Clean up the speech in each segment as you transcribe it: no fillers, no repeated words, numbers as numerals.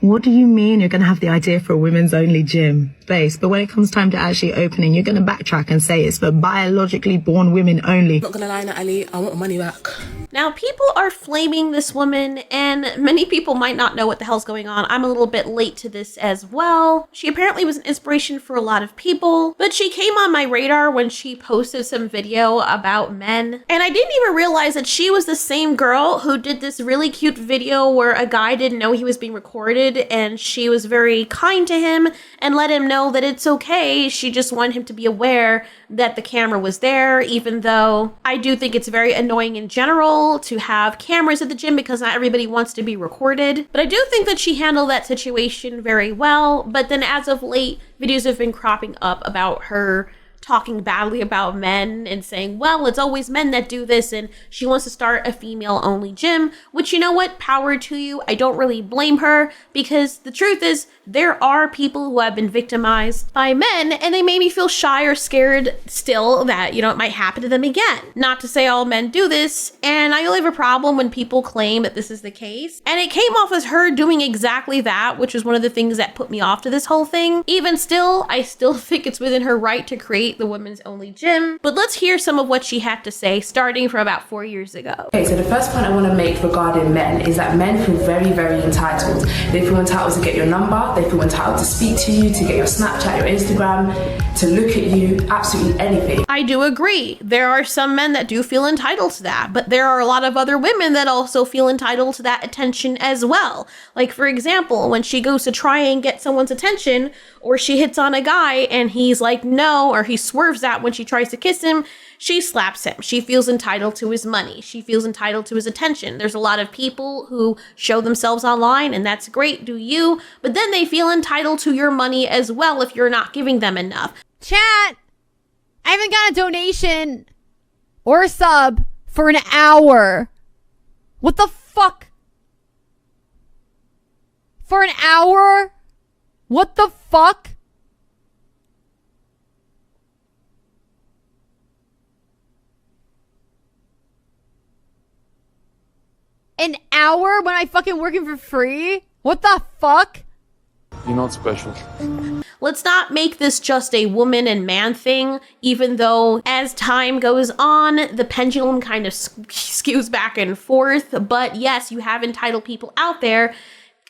what do you mean you're going to have the idea for a women's only gym base, but when it comes time to actually opening, you're going to backtrack and say it's for biologically born women only? Not gonna lie, Natalie, I want my money back. Now, people are flaming this woman, and many people might not know what the hell's going on. I'm a little bit late to this as well. She apparently was an inspiration for a lot of people, but she came on my radar when she posted some video about men. And I didn't even realize that she was the same girl who did this really cute video where a guy didn't know he was being recorded, and she was very kind to him and let him know that it's okay. She just wanted him to be aware that the camera was there, even though I do think it's very annoying in general to have cameras at the gym because not everybody wants to be recorded. But I do think that she handled that situation very well. But then as of late, videos have been cropping up about her talking badly about men and saying, well, it's always men that do this, and she wants to start a female-only gym, which, you know what, power to you. I don't really blame her, because the truth is, there are people who have been victimized by men, and they made me feel shy or scared still that, you know, it might happen to them again. Not to say all men do this, and I only have a problem when people claim that this is the case. And it came off as her doing exactly that, which was one of the things that put me off to this whole thing. Even still, I still think it's within her right to create the women's only gym. But let's hear some of what she had to say, starting from about 4 years ago. Okay, so the first point I want to make regarding men is that men feel very, very entitled. They feel entitled to get your number, they feel entitled to speak to you, to get your Snapchat, your Instagram, to look at you, absolutely anything. I do agree. There are some men that do feel entitled to that, but there are a lot of other women that also feel entitled to that attention as well. Like, for example, when she goes to try and get someone's attention, or she hits on a guy and he's like, no, or he swerves out when she tries to kiss him, she slaps him. She feels entitled to his money. She feels entitled to his attention. There's a lot of people who show themselves online, and that's great, do you? But then they feel entitled to your money as well if you're not giving them enough. Chat, I haven't got a donation or a sub for an hour. What the fuck? For an hour? What the fuck? An hour when I fucking working for free? What the fuck? You're not special. Let's not make this just a woman and man thing, even though as time goes on, the pendulum kind of skews back and forth. But yes, you have entitled people out there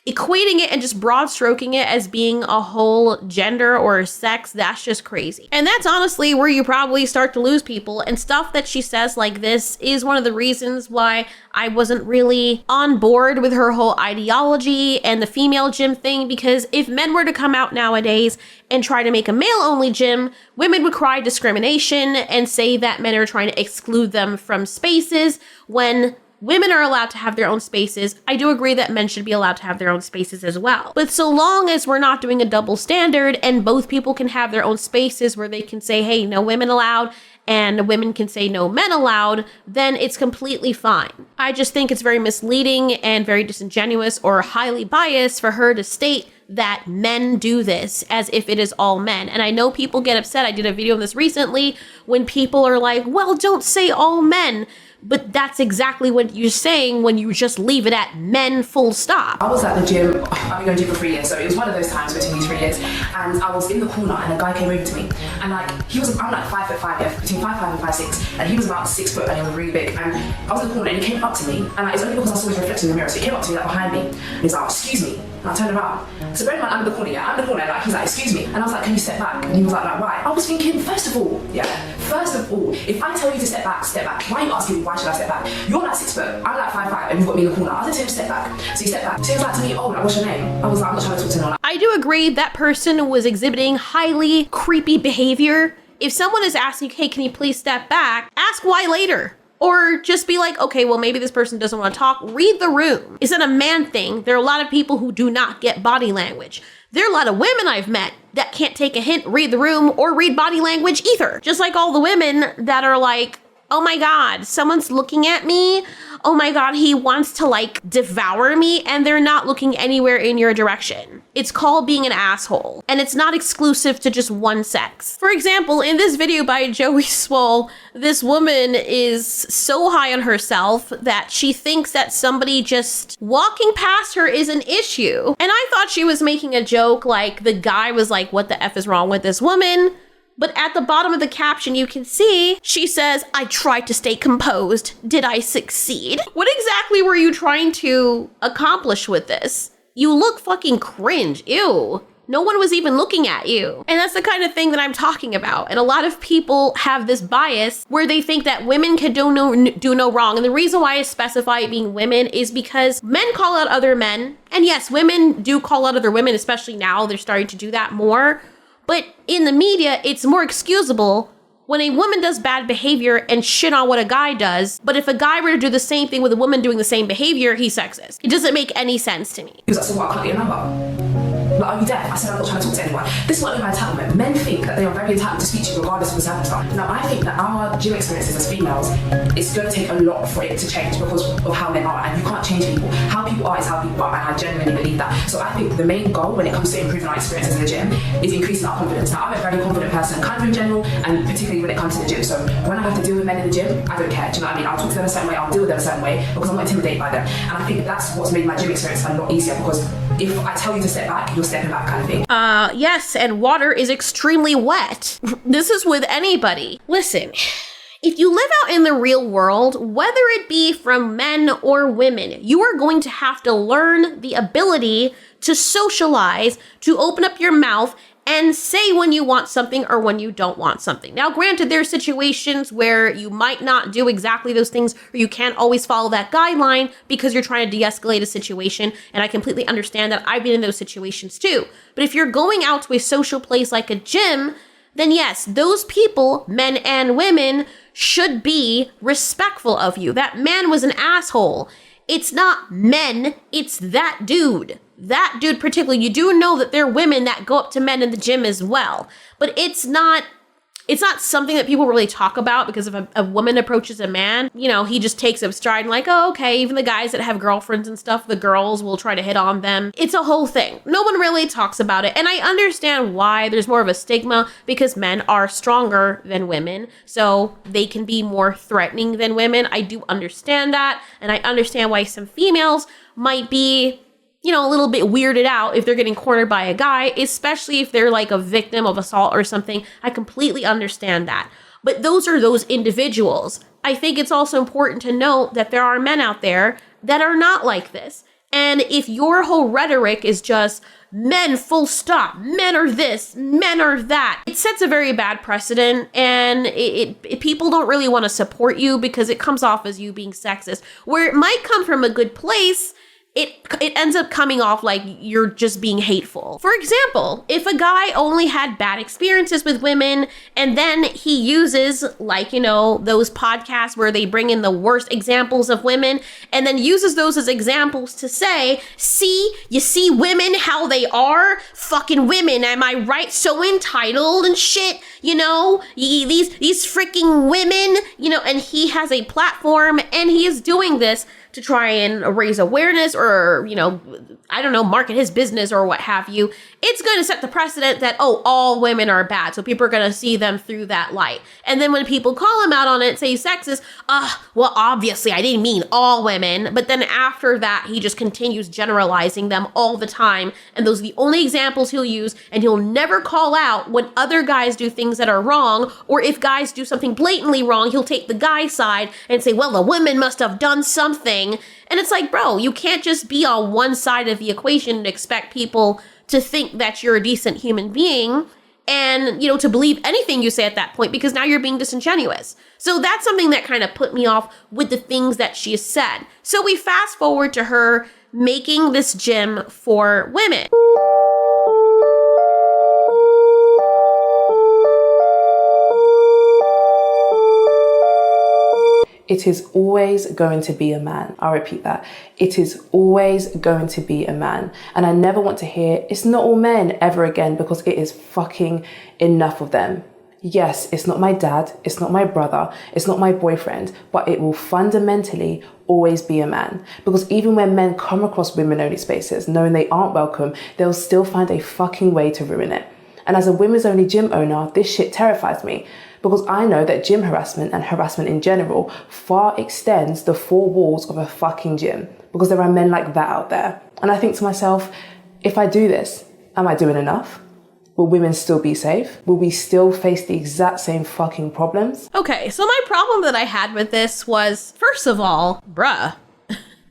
equating it and just broad stroking it as being a whole gender or a sex. That's just crazy. And that's honestly where you probably start to lose people. And stuff that she says like this is one of the reasons why I wasn't really on board with her whole ideology and the female gym thing, because if men were to come out nowadays and try to make a male-only gym, women would cry discrimination and say that men are trying to exclude them from spaces when women are allowed to have their own spaces. I do agree that men should be allowed to have their own spaces as well. But so long as we're not doing a double standard and both people can have their own spaces where they can say, hey, no women allowed, and women can say no men allowed, then it's completely fine. I just think it's very misleading and very disingenuous or highly biased for her to state that men do this as if it is all men. And I know people get upset. I did a video on this recently when people are like, well, don't say all men. But that's exactly what you're saying when you just leave it at men, full stop. I was at the gym, I've been going to gym for 3 years, so it was one of those times between these 3 years, and I was in the corner and a guy came over to me, and like, I'm like 5'5", yeah, between 5'5" and 5'6", and he was about 6 foot and he was really big, and I was in the corner and he came up to me, and like, it's only because I saw his reflection in the mirror, so he came up to me like behind me, and he's like, excuse me, and I turned around. So bear in mind, I'm in the corner, yeah, I'm in the corner, like, he's like, excuse me, and I was like, can you step back? And he was like why? I was thinking, first of all, if I tell you to step back, why are you asking me why should I step back? You're like 6 foot, I'm like 5'5", and you've got me in the corner. I said to him, step back. So he stepped back. So he was like to me, oh, like, what's your name? I was like, I'm not trying to talk to anyone. I do agree that person was exhibiting highly creepy behavior. If someone is asking, hey, can you please step back? Ask why later. Or just be like, okay, well, maybe this person doesn't want to talk. Read the room. It's not a man thing. There are a lot of people who do not get body language. There are a lot of women I've met that can't take a hint, read the room, or read body language either. Just like all the women that are like, oh my God, someone's looking at me. Oh my God, he wants to like devour me, and they're not looking anywhere in your direction. It's called being an asshole, and it's not exclusive to just one sex. For example, in this video by Joey Swole, this woman is so high on herself that she thinks that somebody just walking past her is an issue. And I thought she was making a joke, like the guy was like, what the F is wrong with this woman? But at the bottom of the caption, you can see, she says, I tried to stay composed. Did I succeed? What exactly were you trying to accomplish with this? You look fucking cringe. Ew. No one was even looking at you. And that's the kind of thing that I'm talking about. And a lot of people have this bias where they think that women can do no wrong. And the reason why I specify it being women is because men call out other men. And yes, women do call out other women, especially now. They're starting to do that more. But in the media, it's more excusable when a woman does bad behavior and shit on what a guy does. But if a guy were to do the same thing with a woman doing the same behavior, he's sexist. It doesn't make any sense to me. He was like, so what, I can't get a number? Like, are you deaf? I said, I'm not trying to talk to anyone. This is what I mean by entitlement. Men think that they are very entitled to speak to you regardless of the circumstance. Now, I think that our gym experiences as females, it's going to take a lot for it to change because of how men are, and you can't change people. How people are is how people are, and I genuinely believe that. So I think the main goal when it comes to improving our experiences in the gym is increasing our confidence. Now, I'm a very confident person, kind of in general, and particularly when it comes to the gym. So when I have to deal with men in the gym, I don't care. Do you know what I mean? I'll talk to them a certain way, I'll deal with them a certain way because I'm not intimidated by them. And I think that's what's made my gym experience a lot easier because if I tell you to step back, you're stepping back kind of thing. Yes, and water is extremely wet. This is with anybody. Listen, if you live out in the real world, whether it be from men or women, you are going to have to learn the ability to socialize, to open up your mouth and say when you want something or when you don't want something. Now, granted, there are situations where you might not do exactly those things or you can't always follow that guideline because you're trying to de-escalate a situation. And I completely understand that. I've been in those situations too. But if you're going out to a social place like a gym, then yes, those people, men and women, should be respectful of you. That man was an asshole. It's not men, it's that dude. That dude particularly, you do know that there are women that go up to men in the gym as well. But it's not something that people really talk about because if a woman approaches a man, you know, he just takes up stride and like, oh, okay, even the guys that have girlfriends and stuff, the girls will try to hit on them. It's a whole thing. No one really talks about it. And I understand why there's more of a stigma because men are stronger than women. So they can be more threatening than women. I do understand that. And I understand why some females might be, you know, a little bit weirded out if they're getting cornered by a guy, especially if they're like a victim of assault or something. I completely understand that. But those are those individuals. I think it's also important to note that there are men out there that are not like this. And if your whole rhetoric is just men full stop, men are this, men are that, it sets a very bad precedent and people don't really want to support you because it comes off as you being sexist. Where it might come from a good place, it ends up coming off like you're just being hateful. For example, if a guy only had bad experiences with women and then he uses like, you know, those podcasts where they bring in the worst examples of women and then uses those as examples to say, see, you see women, how they are? Fucking women, am I right? So entitled and shit, you know, these freaking women, you know, and he has a platform and he is doing this to try and raise awareness or, you know, I don't know, market his business or what have you. It's going to set the precedent that, oh, all women are bad. So people are going to see them through that light. And then when people call him out on it, say he's sexist, well, obviously I didn't mean all women. But then after that, he just continues generalizing them all the time. And those are the only examples he'll use. And he'll never call out when other guys do things that are wrong. Or if guys do something blatantly wrong, he'll take the guy's side and say, well, the women must have done something. And it's like, bro, you can't just be on one side of the equation and expect people to think that you're a decent human being and, you know, to believe anything you say at that point, because now you're being disingenuous. So that's something that kind of put me off with the things that she has said. So we fast forward to her making this gym for women. It is always going to be a man. I'll repeat that. It is always going to be a man. And I never want to hear, it's not all men ever again, because it is fucking enough of them. Yes, it's not my dad, it's not my brother, it's not my boyfriend, but it will fundamentally always be a man. Because even when men come across women-only spaces, knowing they aren't welcome, they'll still find a fucking way to ruin it. And as a women's-only gym owner, this shit terrifies me. Because I know that gym harassment and harassment in general far extends the four walls of a fucking gym. Because there are men like that out there. And I think to myself, if I do this, am I doing enough? Will women still be safe? Will we still face the exact same fucking problems? Okay, so my problem that I had with this was, first of all, bruh.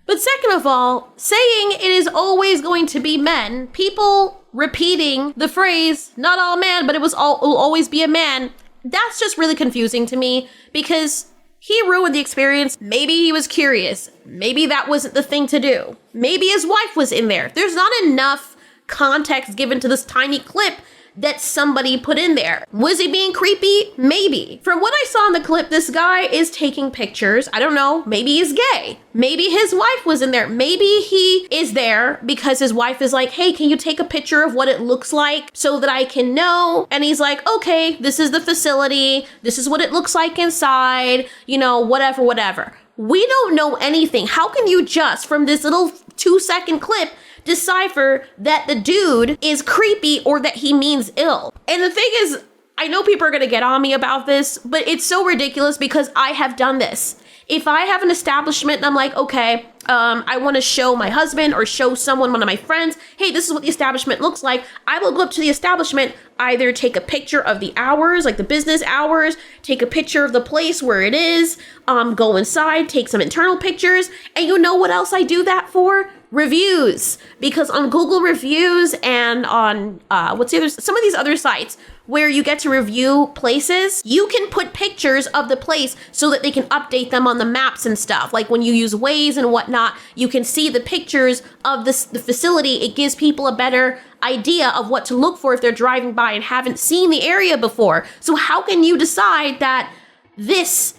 But second of all, saying it is always going to be men, people repeating the phrase, not all man, but will always be a man, that's just really confusing to me because he ruined the experience. Maybe he was curious. Maybe that wasn't the thing to do. Maybe his wife was in there. There's not enough context given to this tiny clip that somebody put in there. Was he being creepy? Maybe. From what I saw in the clip, this guy is taking pictures. I don't know. Maybe he's gay. Maybe his wife was in there. Maybe he is there because his wife is like, hey, can you take a picture of what it looks like so that I can know? And he's like, okay, this is the facility. This is what it looks like inside, you know, whatever. We don't know anything. How can you just, from this little 2-second clip, decipher that the dude is creepy or that he means ill? And the thing is, I know people are going to get on me about this, but it's so ridiculous because I have done this. If I have an establishment and I'm like, okay, I want to show my husband or show someone, one of my friends, hey, this is what the establishment looks like. I will go up to the establishment, either take a picture of the hours, like the business hours, take a picture of the place where it is, go inside, take some internal pictures. And you know what else I do that for? Reviews. Because on Google Reviews and on some of these other sites where you get to review places, you can put pictures of the place so that they can update them on the maps and stuff. Like when you use Waze and whatnot, you can see the pictures of the facility. It gives people a better idea of what to look for if they're driving by and haven't seen the area before. So how can you decide that this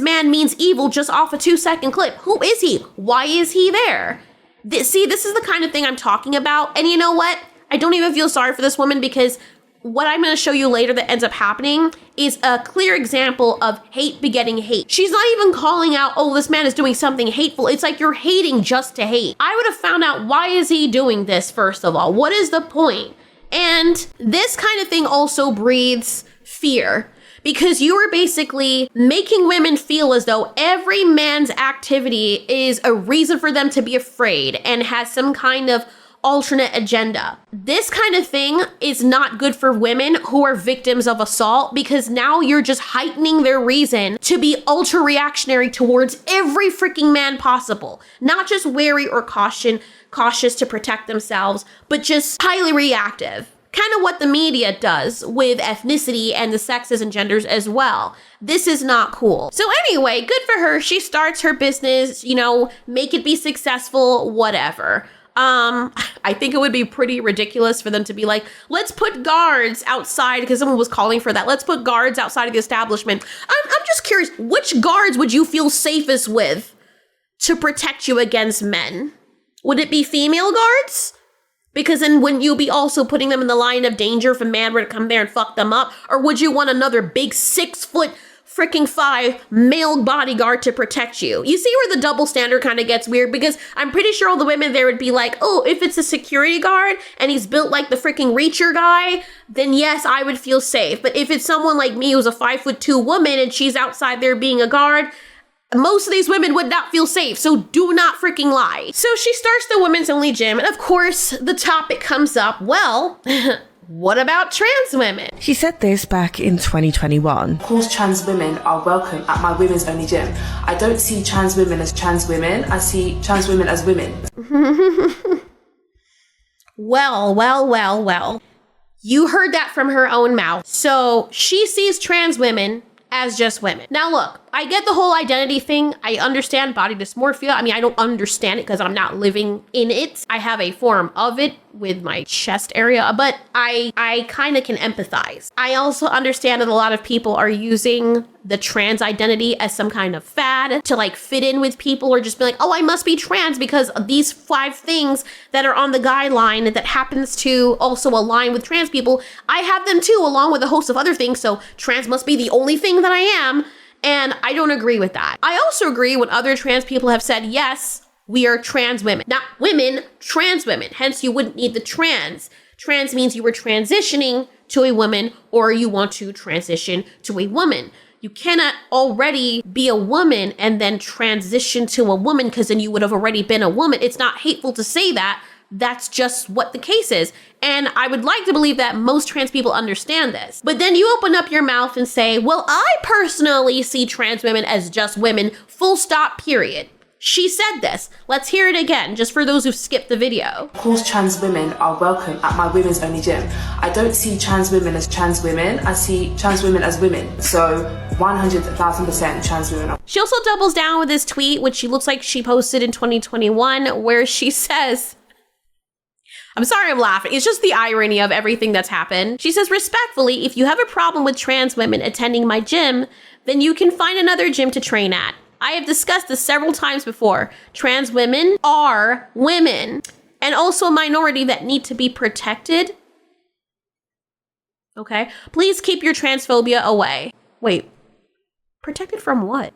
man means evil just off a 2-second clip? Who is he? Why is he there? This is the kind of thing I'm talking about. And you know what? I don't even feel sorry for this woman because what I'm going to show you later that ends up happening is a clear example of hate begetting hate. She's not even calling out, oh, this man is doing something hateful. It's like you're hating just to hate. I would have found out, why is he doing this, first of all? What is the point? And this kind of thing also breeds fear. Because you are basically making women feel as though every man's activity is a reason for them to be afraid and has some kind of alternate agenda. This kind of thing is not good for women who are victims of assault because now you're just heightening their reason to be ultra reactionary towards every freaking man possible. Not just wary or cautious to protect themselves, but just highly reactive. Kind of what the media does with ethnicity and the sexes and genders as well. This is not cool. So anyway, good for her. She starts her business, make it be successful, whatever. I think it would be pretty ridiculous for them to be like, let's put guards outside, because someone was calling for that. Let's put guards outside of the establishment. I'm just curious, which guards would you feel safest with to protect you against men? Would it be female guards? Because then wouldn't you be also putting them in the line of danger if a man were to come there and fuck them up? Or would you want another big 6'5" male bodyguard to protect you? You see where the double standard kind of gets weird? Because I'm pretty sure all the women there would be like, oh, if it's a security guard and he's built like the freaking Reacher guy, then yes, I would feel safe. But if it's someone like me who's a 5'2" woman and she's outside there being a guard, most of these women would not feel safe, so do not freaking lie. So she starts the women's only gym, and of course, the topic comes up, well, what about trans women? She said this back in 2021. Of course, trans women are welcome at my women's only gym. I don't see trans women as trans women, I see trans women as women. Well. You heard that from her own mouth. So she sees trans women as just women. Now look, I get the whole identity thing. I understand body dysmorphia. I mean, I don't understand it because I'm not living in it. I have a form of it with my chest area, but I kind of can empathize. I also understand that a lot of people are using the trans identity as some kind of fad to like fit in with people, or just be like, oh, I must be trans because of these 5 things that are on the guideline that happens to also align with trans people. I have them too, along with a host of other things. So trans must be the only thing that I am. And I don't agree with that. I also agree when other trans people have said, yes, we are trans women, not women, trans women. Hence, you wouldn't need the trans. Trans means you were transitioning to a woman, or you want to transition to a woman. You cannot already be a woman and then transition to a woman, because then you would have already been a woman. It's not hateful to say that. That's just what the case is. And I would like to believe that most trans people understand this. But then you open up your mouth and say, well, I personally see trans women as just women, full stop, period. She said this. Let's hear it again, just for those who've skipped the video. Of course, trans women are welcome at my women's only gym. I don't see trans women as trans women. I see trans women as women. So 100,000% trans women. She also doubles down with this tweet, which she looks like she posted in 2021, where she says, I'm sorry I'm laughing. It's just the irony of everything that's happened. She says, respectfully, if you have a problem with trans women attending my gym, then you can find another gym to train at. I have discussed this several times before. Trans women are women, and also a minority that need to be protected. Okay? Please keep your transphobia away. Wait, protected from what?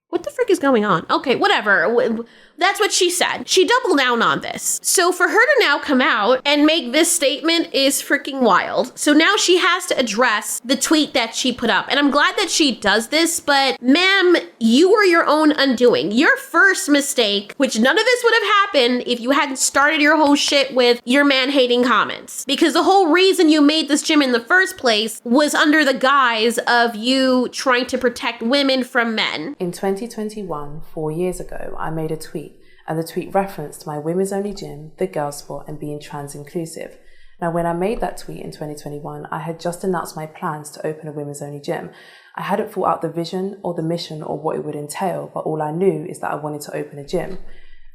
What the frick is going on? Okay, whatever. That's what she said. She doubled down on this. So for her to now come out and make this statement is freaking wild. So now she has to address the tweet that she put up. And I'm glad that she does this, but ma'am, you were your own undoing. Your first mistake, which none of this would have happened if you hadn't started your whole shit with your man-hating comments. Because the whole reason you made this gym in the first place was under the guise of you trying to protect women from men. In 2021, 4 years ago, I made a tweet, and the tweet referenced my women's only gym, the girls sport, and being trans inclusive. Now, when I made that tweet in 2021, I had just announced my plans to open a women's only gym. I hadn't thought out the vision or the mission or what it would entail, but all I knew is that I wanted to open a gym.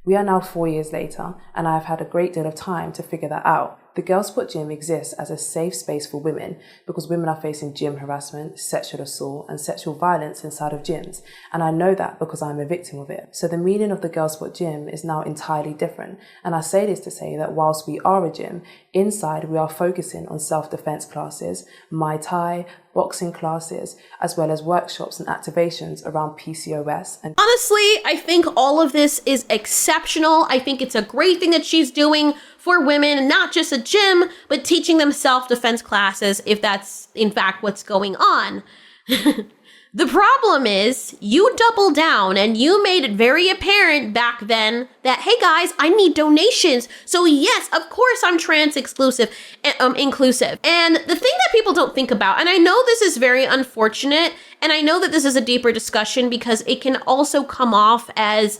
We are now 4 years later, and I have had a great deal of time to figure that out. The Girls Sport Gym exists as a safe space for women because women are facing gym harassment, sexual assault, and sexual violence inside of gyms. And I know that because I'm a victim of it. So the meaning of the Girls Sport Gym is now entirely different. And I say this to say that whilst we are a gym, inside we are focusing on self-defense classes, Muay Thai, boxing classes, as well as workshops and activations around PCOS. And honestly, I think all of this is exceptional. I think it's a great thing that she's doing for women, not just a gym, but teaching them self-defense classes, if that's in fact what's going on. The problem is you doubled down and you made it very apparent back then that, hey guys, I need donations. So yes, of course I'm trans inclusive. And the thing that people don't think about, and I know this is very unfortunate, and I know that this is a deeper discussion because it can also come off as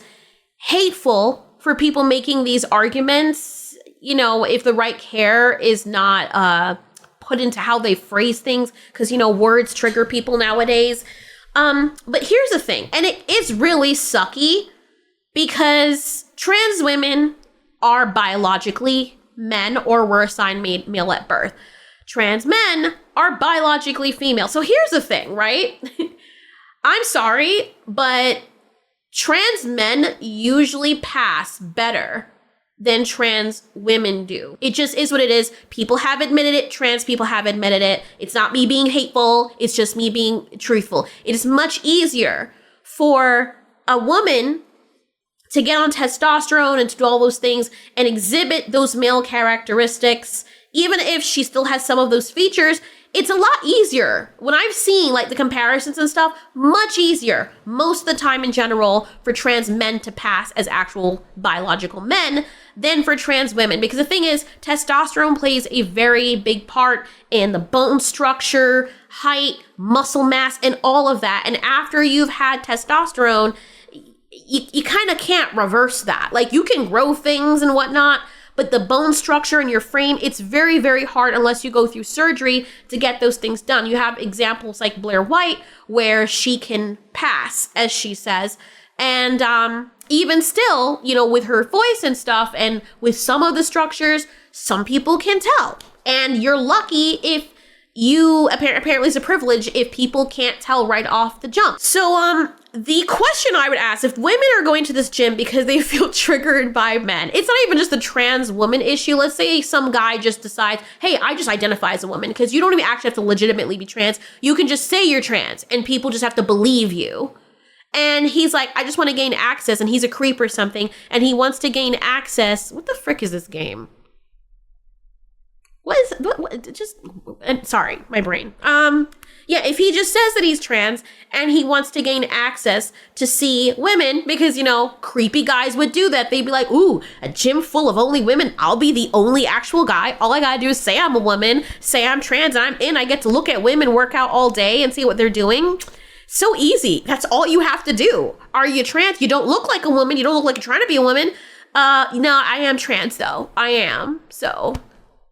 hateful for people making these arguments, you know, if the right care is not put into how they phrase things, because, you know, words trigger people nowadays. But here's the thing, and it is really sucky because trans women are biologically men or were assigned male at birth. Trans men are biologically female. So here's the thing, right? I'm sorry, but trans men usually pass better than trans women do. It just is what it is. People have admitted it. Trans people have admitted it. It's not me being hateful. It's just me being truthful. It is much easier for a woman to get on testosterone and to do all those things and exhibit those male characteristics. Even if she still has some of those features, it's a lot easier. When I've seen like the comparisons and stuff, much easier most of the time in general for trans men to pass as actual biological men than for trans women. Because the thing is, testosterone plays a very big part in the bone structure, height, muscle mass, and all of that. And after you've had testosterone, you kind of can't reverse that. Like you can grow things and whatnot, but the bone structure in your frame, it's very, very hard unless you go through surgery to get those things done. You have examples like Blair White, where she can pass, as she says. And even still, you know, with her voice and stuff, and with some of the structures, some people can tell. And you're lucky if you, apparently it's a privilege if people can't tell right off the jump. So the question I would ask, if women are going to this gym because they feel triggered by men, it's not even just a trans woman issue. Let's say some guy just decides, hey, I just identify as a woman, because you don't even actually have to legitimately be trans. You can just say you're trans and people just have to believe you. And he's like, I just want to gain access, and he's a creep or something, and he wants to gain access. What the frick is this game? Sorry, my brain. Yeah, if he just says that he's trans and he wants to gain access to see women, because, you know, creepy guys would do that. They'd be like, ooh, a gym full of only women. I'll be the only actual guy. All I gotta do is say I'm a woman, say I'm trans, and I'm in. I get to look at women work out all day and see what they're doing. So easy. That's all you have to do. Are you trans? You don't look like a woman. You don't look like you're trying to be a woman. No, I am trans though. I am. So,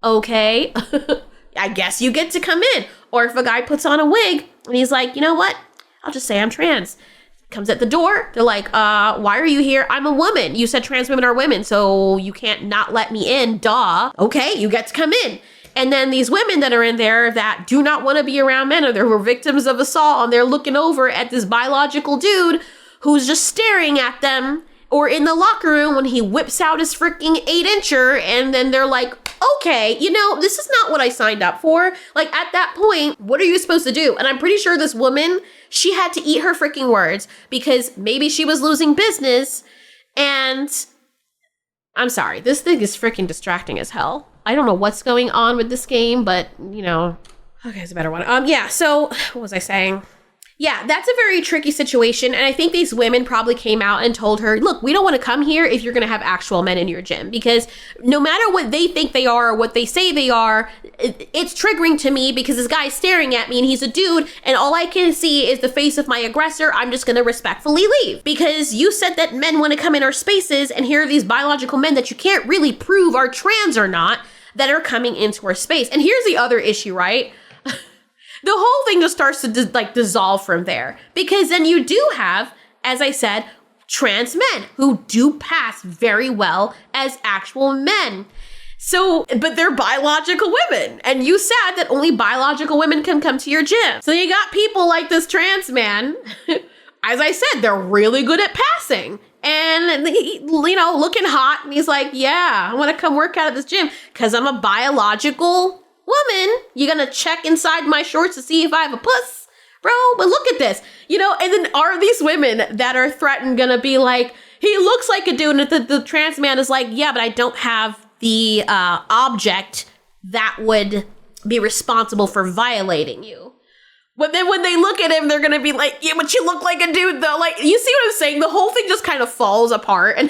okay. I guess you get to come in. Or if a guy puts on a wig and he's like, you know what? I'll just say I'm trans. Comes at the door. They're like, why are you here? I'm a woman. You said trans women are women, so you can't not let me in. Duh. Okay, you get to come in. And then these women that are in there that do not want to be around men, or they were victims of assault, and they're looking over at this biological dude who's just staring at them, or in the locker room when he whips out his freaking 8-incher, and then they're like, okay, you know, this is not what I signed up for. Like, at that point, what are you supposed to do? And I'm pretty sure this woman, she had to eat her freaking words, because maybe she was losing business, and I'm sorry, this thing is freaking distracting as hell. I don't know what's going on with this game, but, you know, okay, it's a better one. Yeah, so what was I saying? Yeah, that's a very tricky situation. And I think these women probably came out and told her, look, we don't want to come here if you're going to have actual men in your gym, because no matter what they think they are or what they say they are, it's triggering to me, because this guy's staring at me and he's a dude and all I can see is the face of my aggressor. I'm just going to respectfully leave, because you said that men want to come in our spaces, and here are these biological men that you can't really prove are trans or not that are coming into our space. And here's the other issue, right? The whole thing just starts to dissolve from there, because then you do have, as I said, trans men who do pass very well as actual men. So, but they're biological women, and you said that only biological women can come to your gym. So you got people like this trans man, as I said, they're really good at passing. And, you know, looking hot, and he's like, yeah, I want to come work out at this gym because I'm a biological woman. You're gonna check inside my shorts to see if I have a puss, bro? But look at this, you know. And then are these women that are threatened gonna be like, he looks like a dude, and the trans man is like, yeah, but I don't have the object that would be responsible for violating you. But then when they look at him, they're gonna be like, yeah, but you look like a dude though. Like, you see what I'm saying? The whole thing just kind of falls apart, and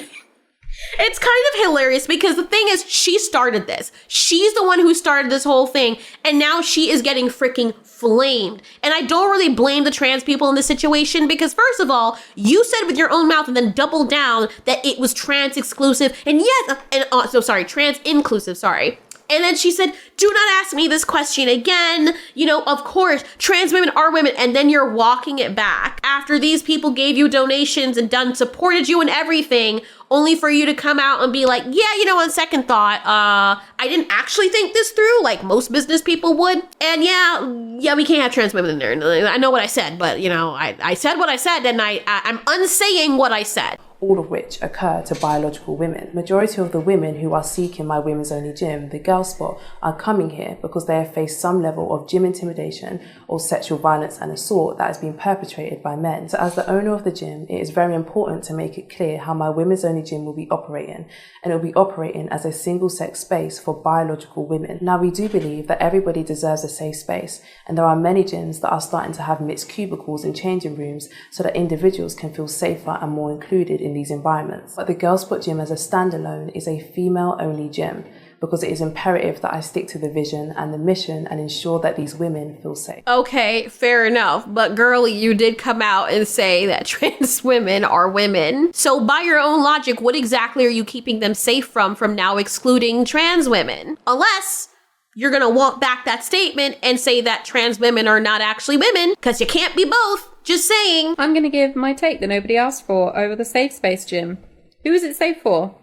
it's kind of hilarious, because the thing is, she started this. She's the one who started this whole thing, and now she is getting freaking flamed. And I don't really blame the trans people in this situation, because first of all, you said with your own mouth and then doubled down that it was trans exclusive, and yes, trans inclusive, sorry. And then she said, do not ask me this question again. You know, of course, trans women are women. And then you're walking it back after these people gave you donations and supported you and everything, only for you to come out and be like, yeah, you know, on second thought, I didn't actually think this through like most business people would. And yeah, we can't have trans women in there. I know what I said, but, you know, I said what I said, and I'm unsaying what I said. All of which occur to biological women. Majority of the women who are seeking my women's only gym, the Girl Spot, are coming here because they have faced some level of gym intimidation or sexual violence and assault that has been perpetrated by men. So as the owner of the gym, it is very important to make it clear how my women's only gym will be operating, and it will be operating as a single sex space for biological women. Now, we do believe that everybody deserves a safe space, and there are many gyms that are starting to have mixed cubicles and changing rooms so that individuals can feel safer and more included in these environments. But the Girl Spot gym as a standalone is a female-only gym. because it is imperative that I stick to the vision and the mission and ensure that these women feel safe. Okay, fair enough. But girlie, you did come out and say that trans women are women. So by your own logic, what exactly are you keeping them safe from now excluding trans women? Unless you're going to walk back that statement and say that trans women are not actually women, because you can't be both. Just saying. I'm going to give my take that nobody asked for over the safe space gym. Who is it safe for?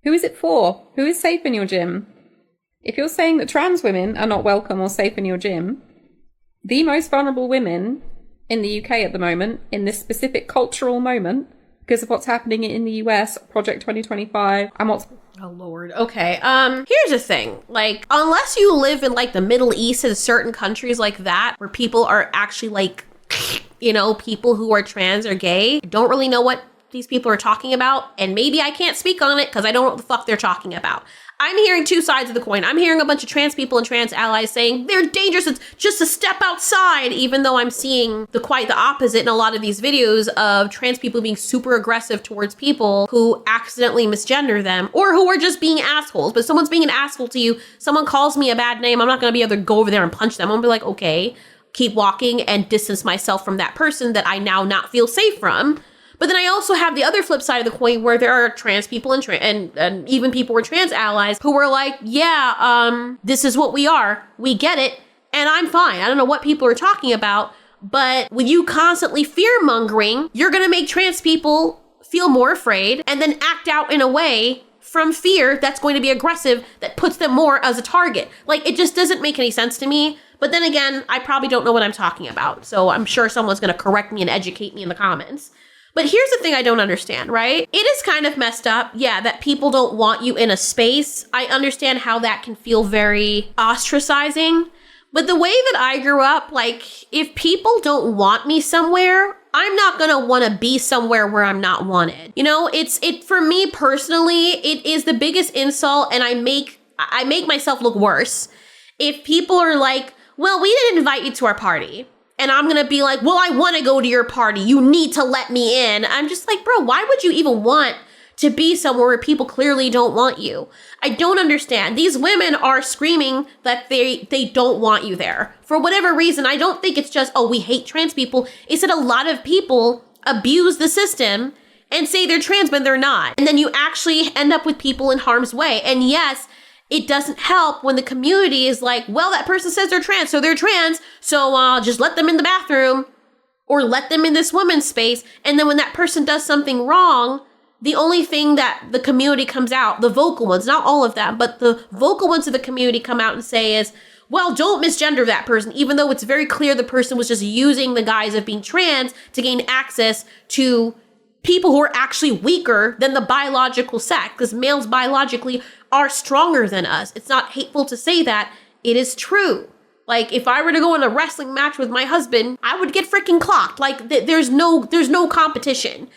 Who is it for? Who is safe in your gym? If you're saying that trans women are not welcome or safe in your gym, the most vulnerable women in the UK at the moment, in this specific cultural moment, because of what's happening in the US, Project 2025, and what's... Oh Lord. Okay. Here's the thing. Like, unless you live in like the Middle East and certain countries like that, where people are actually like, you know, people who are trans or gay, I don't really know what these people are talking about. And maybe I can't speak on it because I don't know what the fuck they're talking about. I'm hearing two sides of the coin. I'm hearing a bunch of trans people and trans allies saying they're dangerous. It's just a step outside, even though I'm seeing quite the opposite in a lot of these videos of trans people being super aggressive towards people who accidentally misgender them or who are just being assholes. But someone's being an asshole to you. Someone calls me a bad name. I'm not going to be able to go over there and punch them. I'm going to be like, okay, keep walking and distance myself from that person that I now not feel safe from. But then I also have the other flip side of the coin where there are trans people and even people who are trans allies who are like, yeah, this is what we are. We get it. And I'm fine. I don't know what people are talking about. But with you constantly fear mongering, you're going to make trans people feel more afraid and then act out in a way from fear that's going to be aggressive that puts them more as a target. Like, it just doesn't make any sense to me. But then again, I probably don't know what I'm talking about. So I'm sure someone's going to correct me and educate me in the comments. But here's the thing I don't understand, right? It is kind of messed up, yeah, that people don't want you in a space. I understand how that can feel very ostracizing. But the way that I grew up, like, if people don't want me somewhere, I'm not gonna wanna be somewhere where I'm not wanted. You know, it for me personally, it is the biggest insult, and I make myself look worse if people are like, well, we didn't invite you to our party. And I'm going to be like, well, I want to go to your party. You need to let me in. I'm just like, bro, why would you even want to be somewhere where people clearly don't want you? I don't understand. These women are screaming that they don't want you there. For whatever reason, I don't think it's just, oh, we hate trans people. It's that a lot of people abuse the system and say they're trans, but they're not. And then you actually end up with people in harm's way. And yes, it doesn't help when the community is like, well, that person says they're trans, so just let them in the bathroom or let them in this woman's space. And then when that person does something wrong, the only thing that the community comes out, the vocal ones, not all of them, but the vocal ones of the community come out and say is, well, don't misgender that person, even though it's very clear the person was just using the guise of being trans to gain access to people who are actually weaker than the biological sex, because males biologically are stronger than us. It's not hateful to say that. It is true. Like, if I were to go in a wrestling match with my husband, I would get freaking clocked. Like, there's no competition.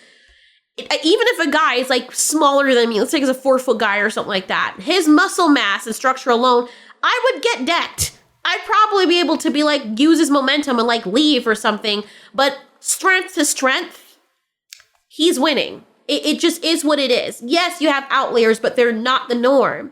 Even if a guy is like smaller than me, let's say he's a 4-foot guy or something like that, his muscle mass and structure alone, I would get decked. I'd probably be able to be like, use his momentum and like leave or something. But strength to strength, he's winning. It just is what it is. Yes, you have outliers, but they're not the norm.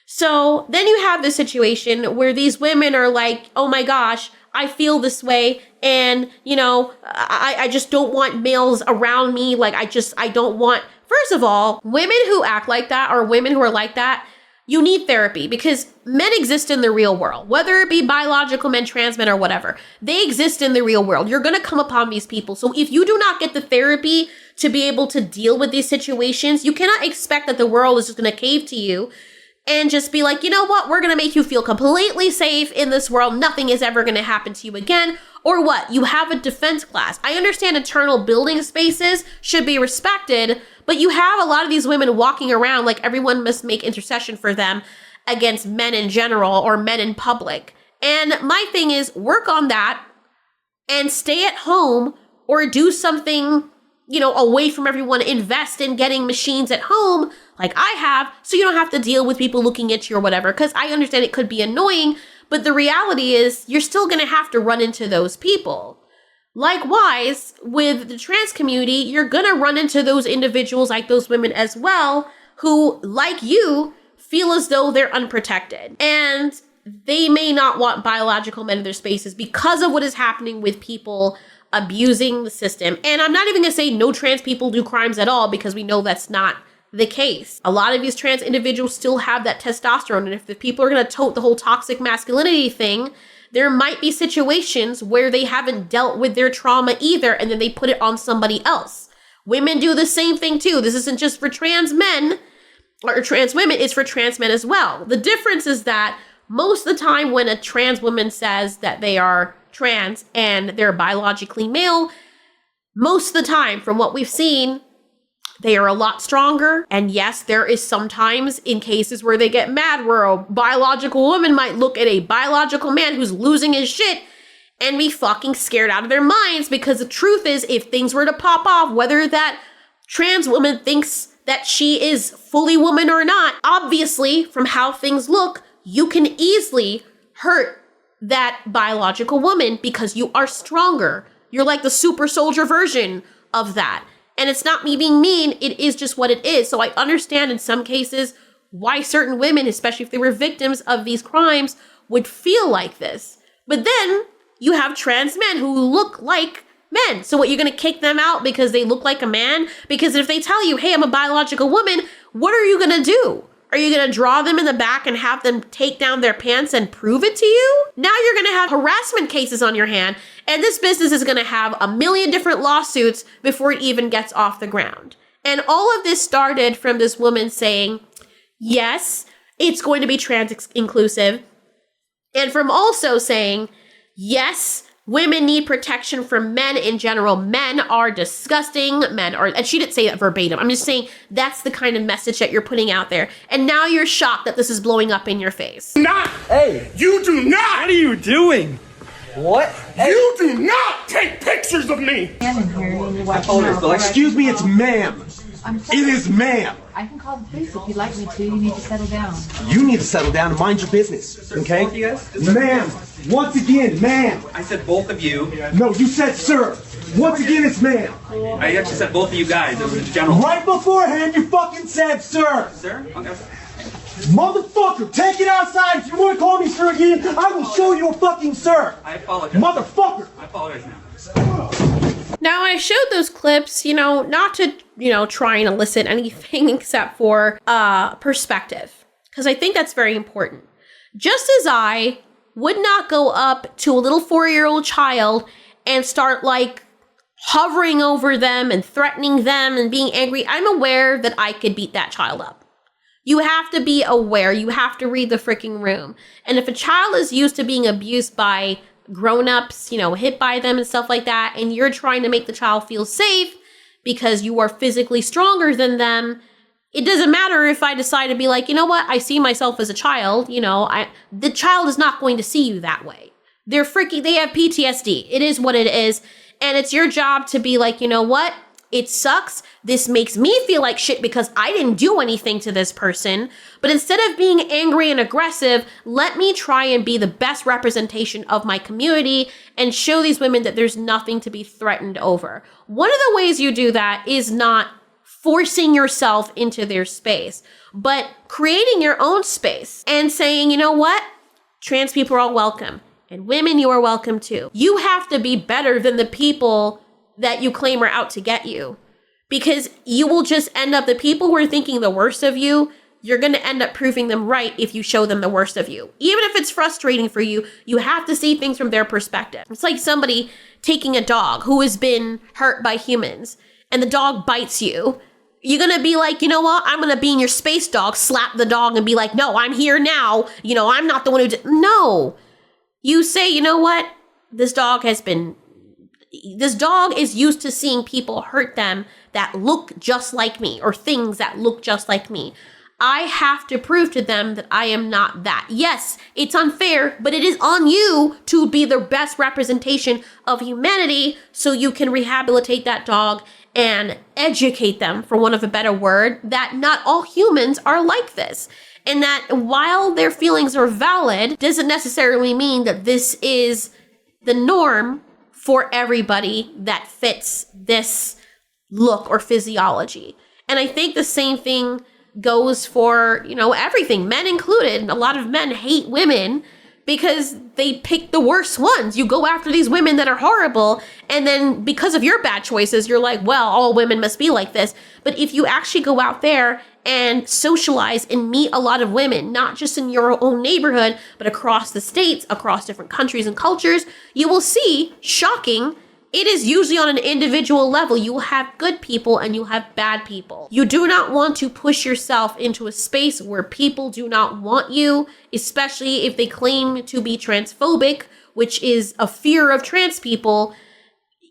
So then you have this situation where these women are like, oh my gosh, I feel this way. And, you know, I just don't want males around me. Like, I don't want, first of all, women who act like that or women who are like that, you need therapy because men exist in the real world, whether it be biological men, trans men, or whatever. They exist in the real world. You're going to come upon these people. So if you do not get the therapy to be able to deal with these situations, you cannot expect that the world is just going to cave to you and just be like, you know what? We're going to make you feel completely safe in this world. Nothing is ever going to happen to you again. Or what? You have a defense class. I understand internal building spaces should be respected, but you have a lot of these women walking around like everyone must make intercession for them against men in general or men in public. And my thing is, work on that and stay at home or do something, you know, away from everyone. Invest in getting machines at home like I have, so you don't have to deal with people looking at you or whatever. Because I understand it could be annoying, but the reality is you're still going to have to run into those people. Likewise, with the trans community, you're going to run into those individuals like those women as well, who, like you, feel as though they're unprotected. And they may not want biological men in their spaces because of what is happening with people abusing the system. And I'm not even gonna say no trans people do crimes at all, because we know that's not the case. A lot of these trans individuals still have that testosterone. And if the people are gonna tote the whole toxic masculinity thing, there might be situations where they haven't dealt with their trauma either, and then they put it on somebody else. Women do the same thing too. This isn't just for trans men or trans women, it's for trans men as well. The difference is that most of the time when a trans woman says that they are trans and they're biologically male, most of the time from what we've seen, they are a lot stronger. And yes, there is sometimes in cases where they get mad, where a biological woman might look at a biological man who's losing his shit and be fucking scared out of their minds, because the truth is, if things were to pop off, whether that trans woman thinks that she is fully woman or not, obviously from how things look, you can easily hurt that biological woman because you are stronger. You're like the super soldier version of that. And it's not me being mean, it is just what it is. So I understand in some cases why certain women, especially if they were victims of these crimes, would feel like this. But then you have trans men who look like men. So what, you're gonna kick them out because they look like a man? Because if they tell you, hey, I'm a biological woman, what are you gonna do? Are you gonna draw them in the back and have them take down their pants and prove it to you? Now you're gonna have harassment cases on your hand, and this business is gonna have a million different lawsuits before it even gets off the ground. And all of this started from this woman saying, yes, it's going to be trans inclusive. And from also saying, yes, women need protection from men in general. Men are disgusting. Men are, and she didn't say that verbatim. I'm just saying that's the kind of message that you're putting out there. And now you're shocked that this is blowing up in your face. Not! Hey! You do not! What are you doing? What? Hey. You do not take pictures of me! Excuse me, it's ma'am. It is ma'am. I can call the police if you'd like me to. You need to settle down. You need to settle down and mind your business, okay? Ma'am, once again, ma'am. I said both of you. No, you said sir. Once again, it's ma'am. I actually said both of you guys. It was general. Right beforehand, you fucking said sir. Sir? Okay. Motherfucker, take it outside. If you want to call me sir again, I will show you a fucking sir. I apologize. Motherfucker. I apologize now. Now, I showed those clips, not to, try and elicit anything except for perspective, because I think that's very important. Just as I would not go up to a little 4-year-old child and start hovering over them and threatening them and being angry, I'm aware that I could beat that child up. You have to be aware. You have to read the freaking room. And if a child is used to being abused by grown-ups, hit by them and stuff like that, and you're trying to make the child feel safe because you are physically stronger than them, it doesn't matter if I decide to be like, you know what, I see myself as a child, the child is not going to see you that way. They have PTSD. It is what it is. And it's your job to be like, you know what? It sucks. This makes me feel like shit because I didn't do anything to this person. But instead of being angry and aggressive, let me try and be the best representation of my community and show these women that there's nothing to be threatened over. One of the ways you do that is not forcing yourself into their space, but creating your own space and saying, you know what? Trans people are all welcome. And women, you are welcome too. You have to be better than the people that you claim are out to get you, because you will just end up, the people who are thinking the worst of you, you're going to end up proving them right if you show them the worst of you. Even if it's frustrating for you, you have to see things from their perspective. It's like somebody taking a dog who has been hurt by humans and the dog bites you. You're going to be like, you know what? I'm going to be in your space, dog, slap the dog and be like, no, I'm here now. I'm not the one who did. No. You say, you know what? This dog is used to seeing people hurt them that look just like me, or things that look just like me. I have to prove to them that I am not that. Yes, it's unfair, but it is on you to be the best representation of humanity so you can rehabilitate that dog and educate them, for want of a better word, that not all humans are like this. And that while their feelings are valid, doesn't necessarily mean that this is the norm for everybody that fits this look or physiology. And I think the same thing goes for, everything, men included. A lot of men hate women because they pick the worst ones. You go after these women that are horrible, and then because of your bad choices, you're like, well, all women must be like this. But if you actually go out there and socialize and meet a lot of women, not just in your own neighborhood, but across the states, across different countries and cultures, you will see, shocking, it is usually on an individual level. You will have good people and you have bad people. You do not want to push yourself into a space where people do not want you, especially if they claim to be transphobic, which is a fear of trans people.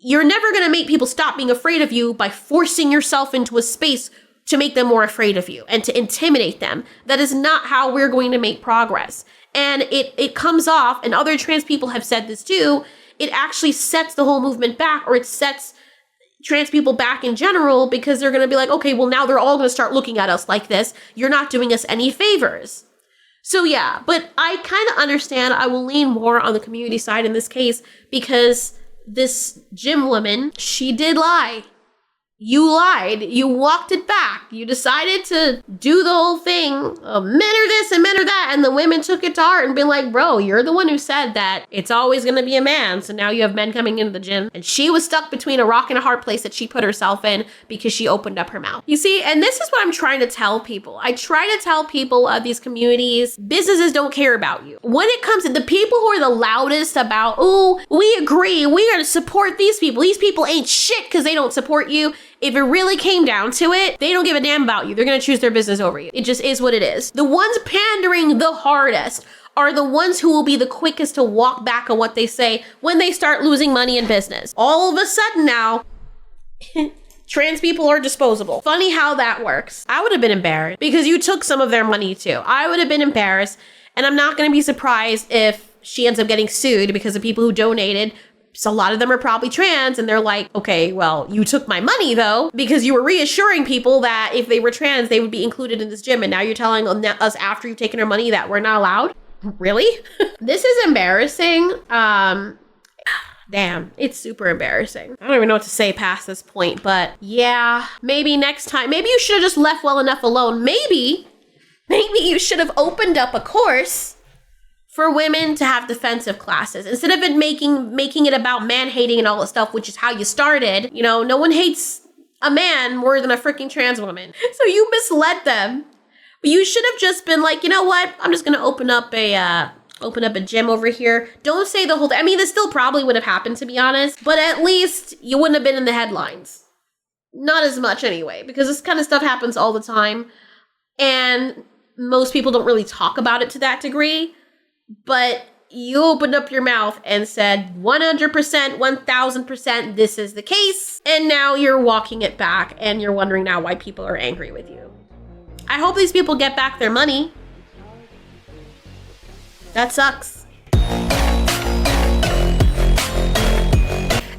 You're never going to make people stop being afraid of you by forcing yourself into a space to make them more afraid of you and to intimidate them. That is not how we're going to make progress. And it comes off, and other trans people have said this too, it actually sets the whole movement back, or it sets trans people back in general, because they're going to be like, okay, well, now they're all going to start looking at us like this. You're not doing us any favors. So yeah, but I kind of understand. I will lean more on the community side in this case, because this gym woman, she did lie. You lied. You walked it back. You decided to do the whole thing. Men are this and men are that. And the women took it to heart and been like, bro, you're the one who said that it's always going to be a man. So now you have men coming into the gym. And she was stuck between a rock and a hard place that she put herself in because she opened up her mouth. You see, and this is what I'm trying to tell people. I try to tell people of these communities, businesses don't care about you. When it comes to the people who are the loudest about, oh, we agree, we're going to support these people. These people ain't shit because they don't support you. If it really came down to it, they don't give a damn about you. They're going to choose their business over you. It just is what it is. The ones pandering the hardest are the ones who will be the quickest to walk back on what they say when they start losing money in business. All of a sudden now, trans people are disposable. Funny how that works. I would have been embarrassed because you took some of their money too. I would have been embarrassed, and I'm not going to be surprised if she ends up getting sued because the people who donated, so a lot of them are probably trans, and they're like, okay, well, you took my money though, because you were reassuring people that if they were trans, they would be included in this gym. And now you're telling us after you've taken our money that we're not allowed? Really? This is embarrassing. Damn, it's super embarrassing. I don't even know what to say past this point, but yeah, maybe next time, maybe you should have just left well enough alone. Maybe you should have opened up a course for women to have defensive classes instead of it making it about man hating and all that stuff, which is how you started. No one hates a man more than a freaking trans woman. So you misled them. But you should have just been like, you know what? I'm just gonna open up a gym over here. Don't say the whole thing. I mean, this still probably would have happened, to be honest, but at least you wouldn't have been in the headlines. Not as much anyway, because this kind of stuff happens all the time, and most people don't really talk about it to that degree. But you opened up your mouth and said 100%, 1000%, this is the case. And now you're walking it back, and you're wondering now why people are angry with you. I hope these people get back their money. That sucks.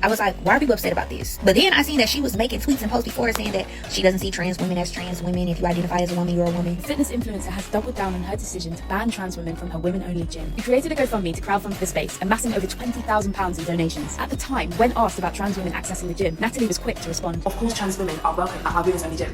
I was like, why are people upset about this? But then I seen that she was making tweets and posts before saying that she doesn't see trans women as trans women. If you identify as a woman, you're a woman. Fitness influencer has doubled down on her decision to ban trans women from her women-only gym. We created a GoFundMe to crowdfund for the space, amassing over £20,000 in donations. At the time, when asked about trans women accessing the gym, Natalee was quick to respond. Of course, trans women are welcome at our women's only gym.